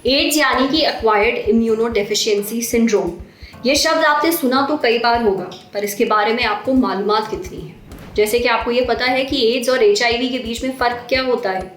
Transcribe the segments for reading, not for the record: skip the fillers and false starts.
Ads यानी कि acquired immunodeficiency syndrome. ये शब्द आपने सुना तो कई बार होगा, पर इसके बारे में आपको मालूमात कितनी है? जैसे कि आपको ये पता है कि एड्स और HIV के बीच में फ़र्क क्या होता है।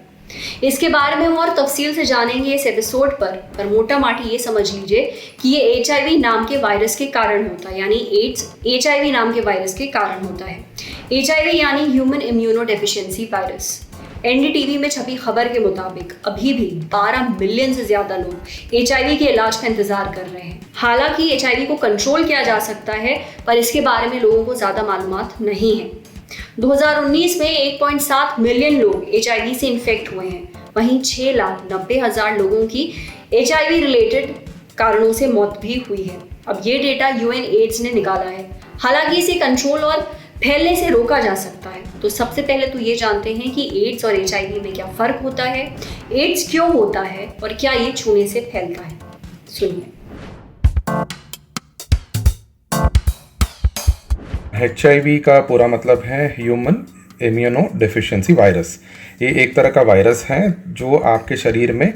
इसके बारे में हम और तफसील से जानेंगे इस एपिसोड पर मोटा माटी ये समझ लीजिए कि ये HIV नाम के वायरस के कारण होता है, यानी एड्स HIV नाम के वायरस के कारण होता है। HIV यानी ह्यूमन इम्यूनोडेफिशिएंसी वायरस। NDTV में छपी खबर के मुताबिक अभी भी 12 मिलियन से ज्यादा लोग HIV के इलाज का इंतजार कर रहे हैं। हालांकि HIV को कंट्रोल किया जा सकता है, पर इसके बारे में लोगों को ज्यादा मालूमात नहीं है। 2019 में 1.7 मिलियन लोग HIV से इन्फेक्ट हुए हैं। वहीं 6,90,000 लोगों की HIV रिलेटेड कारणों से मौत भी हुई है। अब ये डेटा UNAIDS ने निकाला है। हालांकि इसे कंट्रोल और फैलने से रोका जा सकता है। तो सबसे पहले तो ये जानते हैं कि एड्स और HIV में क्या फ़र्क होता है, एड्स क्यों होता है और क्या ये छूने से फैलता है। सुनिए। HIV का पूरा मतलब है ह्यूमन इम्यूनो डेफिशिएंसी वायरस। ये एक तरह का वायरस है जो आपके शरीर में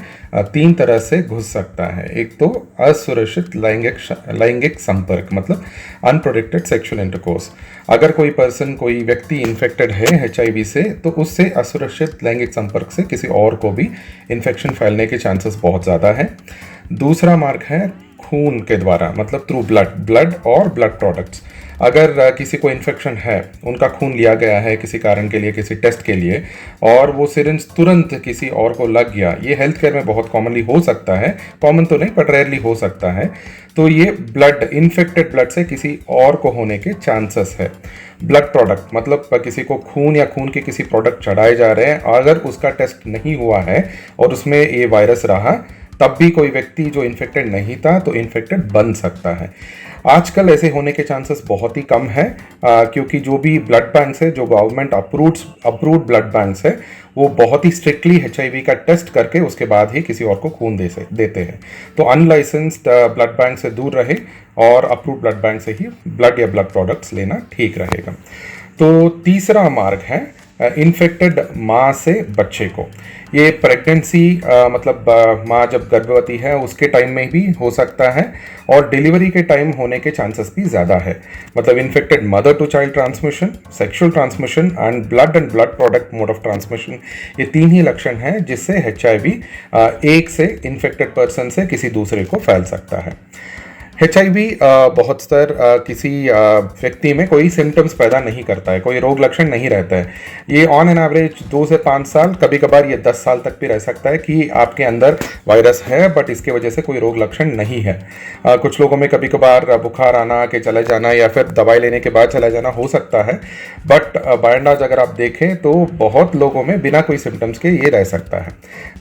3 तरह से घुस सकता है। एक तो असुरक्षित लैंगिक संपर्क, मतलब अनप्रोटेक्टेड सेक्सुअल इंटरकोर्स। अगर कोई व्यक्ति इन्फेक्टेड है HIV से, तो उससे असुरक्षित लैंगिक संपर्क से किसी और को भी इन्फेक्शन फैलने के चांसेस बहुत ज़्यादा है। दूसरा मार्ग है खून के द्वारा, मतलब थ्रू ब्लड और ब्लड प्रोडक्ट्स। अगर किसी को इन्फेक्शन है, उनका खून लिया गया है किसी कारण के लिए, किसी टेस्ट के लिए, और वो सिरिंज तुरंत किसी और को लग गया, ये हेल्थ केयर में बहुत कॉमनली हो सकता है। कॉमन तो नहीं, बट रेयरली हो सकता है। तो ये इन्फेक्टेड ब्लड से किसी और को होने के चांसेस है। ब्लड प्रोडक्ट मतलब किसी को खून या खून के किसी प्रोडक्ट चढ़ाए जा रहे हैं, अगर उसका टेस्ट नहीं हुआ है और उसमें ये वायरस रहा, तब भी कोई व्यक्ति जो इन्फेक्टेड नहीं था तो इन्फेक्टेड बन सकता है। आजकल ऐसे होने के चांसेस बहुत ही कम है, क्योंकि जो भी ब्लड बैंक्स है, जो गवर्नमेंट अप्रूव्ड ब्लड बैंक्स है, वो बहुत ही स्ट्रिक्टली HIV का टेस्ट करके उसके बाद ही किसी और को खून देते हैं। तो अनलाइसेंस्ड ब्लड बैंक से दूर रहे और अप्रूव्ड ब्लड बैंक से ही ब्लड या ब्लड प्रोडक्ट्स लेना ठीक रहेगा। तो तीसरा मार्ग है इन्फेक्टेड माँ से बच्चे को। ये प्रेगनेंसी मतलब माँ जब गर्भवती है उसके टाइम में भी हो सकता है, और डिलीवरी के टाइम होने के चांसेस भी ज़्यादा है। मतलब infected mother to child transmission, sexual transmission and blood product mode of transmission, ये 3 ही लक्षण हैं जिससे HIV एक से इन्फेक्टेड पर्सन से किसी दूसरे को फैल सकता है। HIV बहुत किसी व्यक्ति में कोई सिम्टम्स पैदा नहीं करता है, कोई रोग लक्षण नहीं रहता है। ये ऑन एन एवरेज 2 से 5 साल, कभी कभार ये 10 साल तक भी रह सकता है कि आपके अंदर वायरस है, बट इसके वजह से कोई रोग लक्षण नहीं है। कुछ लोगों में कभी कभार बुखार आना के चले जाना या फिर दवाई लेने के बाद चला जाना हो सकता है, बट बाय एंड लार्ज अगर आप देखें तो बहुत लोगों में बिना कोई सिम्टम्स के ये रह सकता है।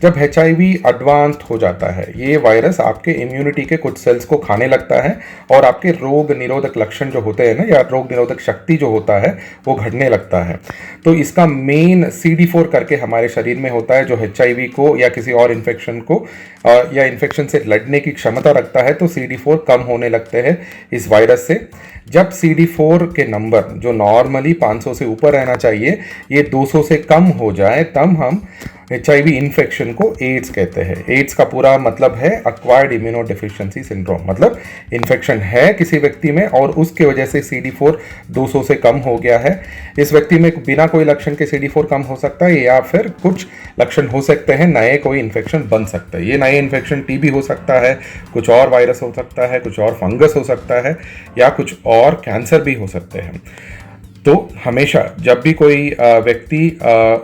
जब HIV एडवांस्ड हो जाता है, ये वायरस आपके इम्यूनिटी के कुछ सेल्स को खाने लगता है और आपके रोग निरोधक लक्षण जो होते हैं ना, या रोग निरोधक शक्ति जो होता है, वो घटने लगता है। तो इसका मेन CD4 करके हमारे शरीर में होता है, जो HIV को या किसी और इन्फेक्शन को या इन्फेक्शन से लड़ने की क्षमता रखता है। तो CD4 कम होने लगते हैं इस वायरस से। जब CD4 के नंबर जो नॉर्मली 500 से ऊपर रहना चाहिए, ये 200 से कम हो जाए, तब हम HIV इन्फेक्शन को एड्स कहते हैं। एड्स का पूरा मतलब है एक्वायर्ड इम्यूनोडेफिशिएंसी सिंड्रोम, मतलब इन्फेक्शन है किसी व्यक्ति में और उसके वजह से CD4 200 से कम हो गया है। इस व्यक्ति में बिना कोई लक्षण के CD4 कम हो सकता है, या फिर कुछ लक्षण हो सकते हैं, नए कोई इन्फेक्शन बन सकता है। ये नए इन्फेक्शन TB हो सकता है, कुछ और वायरस हो सकता है, कुछ और फंगस हो सकता है, या कुछ और कैंसर भी हो सकते हैं। तो हमेशा जब भी कोई व्यक्ति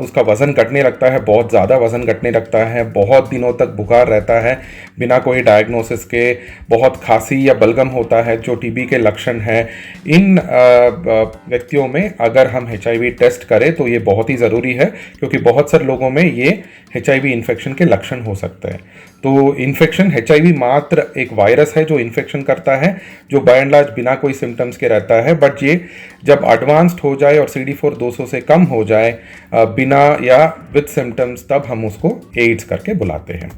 उसका वज़न घटने लगता है, बहुत ज़्यादा वज़न घटने लगता है, बहुत दिनों तक बुखार रहता है बिना कोई डायग्नोसिस के, बहुत खांसी या बलगम होता है जो TB के लक्षण हैं, इन व्यक्तियों में अगर हम HIV टेस्ट करें तो ये बहुत ही ज़रूरी है, क्योंकि बहुत सारे लोगों में ये HIV इन्फेक्शन के लक्षण हो सकते हैं। तो इन्फेक्शन HIV मात्र एक वायरस है जो इन्फेक्शन करता है, जो बाय एंड लार्ज बिना कोई सिम्टम्स के रहता है, बट ये जब एडवांस्ड हो जाए और CD4 200 से कम हो जाए बिना या विद सिम्टम्स, तब हम उसको एड्स करके बुलाते हैं।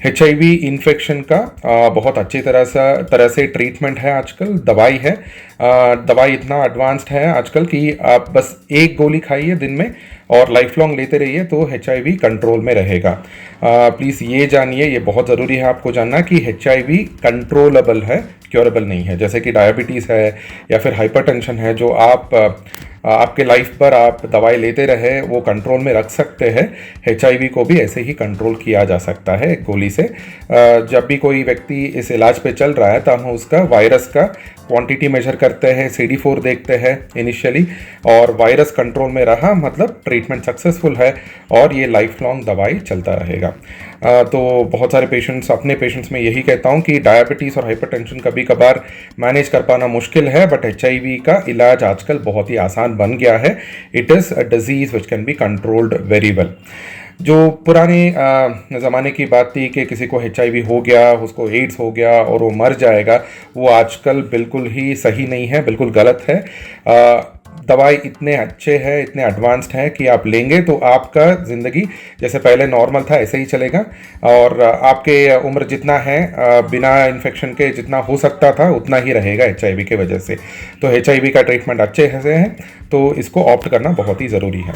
HIV इन्फेक्शन का बहुत अच्छी तरह से ट्रीटमेंट है, आजकल दवाई है दवाई इतना एडवांस्ड है आजकल कि आप बस एक गोली खाइए दिन में और लाइफ लॉन्ग लेते रहिए तो HIV कंट्रोल में रहेगा। प्लीज़ ये जानिए, ये बहुत ज़रूरी है आपको जानना कि HIV कंट्रोलेबल है, क्योरेबल नहीं है। जैसे कि डायबिटीज़ है या फिर हाइपरटेंशन है, जो आपके लाइफ पर आप दवाई लेते रहे वो कंट्रोल में रख सकते हैं, HIV को भी ऐसे ही कंट्रोल किया जा सकता है एक गोली से। जब भी कोई व्यक्ति इस इलाज पे चल रहा है तो हम उसका वायरस का क्वांटिटी मेजर करते हैं, CD4 देखते हैं इनिशियली, और वायरस कंट्रोल में रहा मतलब ट्रीटमेंट सक्सेसफुल है और ये लाइफ लॉन्ग दवाई चलता रहेगा। तो बहुत सारे पेशेंट्स, अपने पेशेंट्स में यही कहता हूँ कि डायबिटीज़ और हाइपरटेंशन कभी कभार मैनेज कर पाना मुश्किल है, बट HIV का इलाज आजकल बहुत ही आसान बन गया है। It is a disease which can be controlled very well. जो पुराने ज़माने की बात थी कि किसी को HIV हो गया, उसको एड्स हो गया और वो मर जाएगा, वो आजकल बिल्कुल ही सही नहीं है, बिल्कुल गलत है। दवाई इतने अच्छे हैं, इतने एडवांस्ड हैं कि आप लेंगे तो आपका ज़िंदगी जैसे पहले नॉर्मल था ऐसे ही चलेगा, और आपके उम्र जितना है बिना इन्फेक्शन के जितना हो सकता था उतना ही रहेगा HIV की वजह से। तो HIV का ट्रीटमेंट अच्छे से है, तो इसको ऑप्ट करना बहुत ही ज़रूरी है।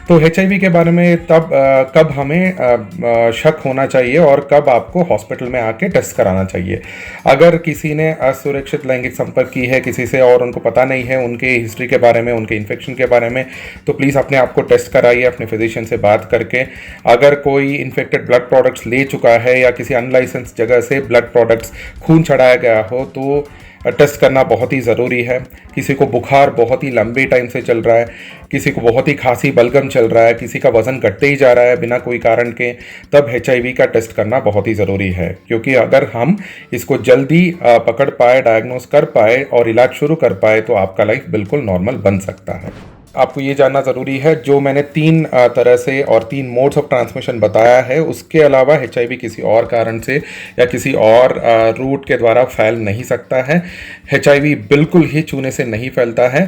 तो HIV के बारे में कब हमें शक होना चाहिए और कब आपको हॉस्पिटल में आके टेस्ट कराना चाहिए। अगर किसी ने असुरक्षित लैंगिक संपर्क की है किसी से और उनको पता नहीं है उनके हिस्ट्री के बारे में, उनके इन्फेक्शन के बारे में, तो प्लीज़ अपने आप को टेस्ट कराइए अपने फिजिशियन से बात करके। अगर कोई इन्फेक्टेड ब्लड प्रोडक्ट्स ले चुका है या किसी अनलाइसेंस जगह से ब्लड प्रोडक्ट्स खून चढ़ाया गया हो तो टेस्ट करना बहुत ही ज़रूरी है। किसी को बुखार बहुत ही लंबे टाइम से चल रहा है, किसी को बहुत ही खांसी बलगम चल रहा है, किसी का वज़न घटते ही जा रहा है बिना कोई कारण के, तब HIV का टेस्ट करना बहुत ही ज़रूरी है। क्योंकि अगर हम इसको जल्दी पकड़ पाए, डायग्नोस कर पाए और इलाज शुरू कर पाए तो आपका लाइफ बिल्कुल नॉर्मल बन सकता है। आपको ये जानना ज़रूरी है, जो मैंने 3 तरह से और 3 मोड्स ऑफ ट्रांसमिशन बताया है, उसके अलावा HIV किसी और कारण से या किसी और रूट के द्वारा फैल नहीं सकता है। HIV बिल्कुल ही छूने से नहीं फैलता है।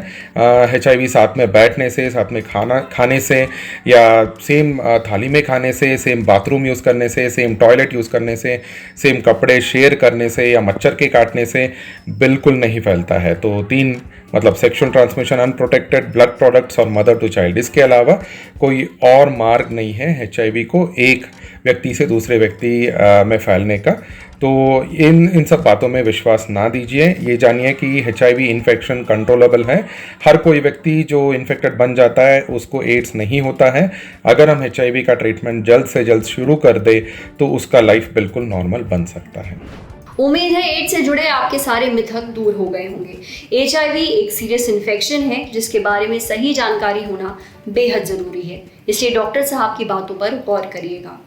HIV साथ में बैठने से, साथ में खाना खाने से, या सेम थाली में खाने से, सेम बाथरूम यूज़ करने से, सेम टॉयलेट यूज़ करने से, सेम कपड़े शेयर करने से या मच्छर के काटने से बिल्कुल नहीं फैलता है। तो 3 मतलब sexual transmission, unprotected, blood products और मदर टू चाइल्ड, इसके अलावा कोई और मार्ग नहीं है HIV को एक व्यक्ति से दूसरे व्यक्ति में फैलने का। तो इन सब बातों में विश्वास ना दीजिए। ये जानिए कि HIV इन्फेक्शन कंट्रोलेबल है। हर कोई व्यक्ति जो इन्फेक्टेड बन जाता है उसको एड्स नहीं होता है। अगर हम HIV का ट्रीटमेंट जल्द से जल्द शुरू कर दे तो उसका लाइफ बिल्कुल नॉर्मल बन सकता है। उम्मीद है एड्स से जुड़े आपके सारे मिथक दूर हो गए होंगे। HIV एक सीरियस इन्फेक्शन है जिसके बारे में सही जानकारी होना बेहद ज़रूरी है, इसलिए डॉक्टर साहब की बातों पर गौर करिएगा।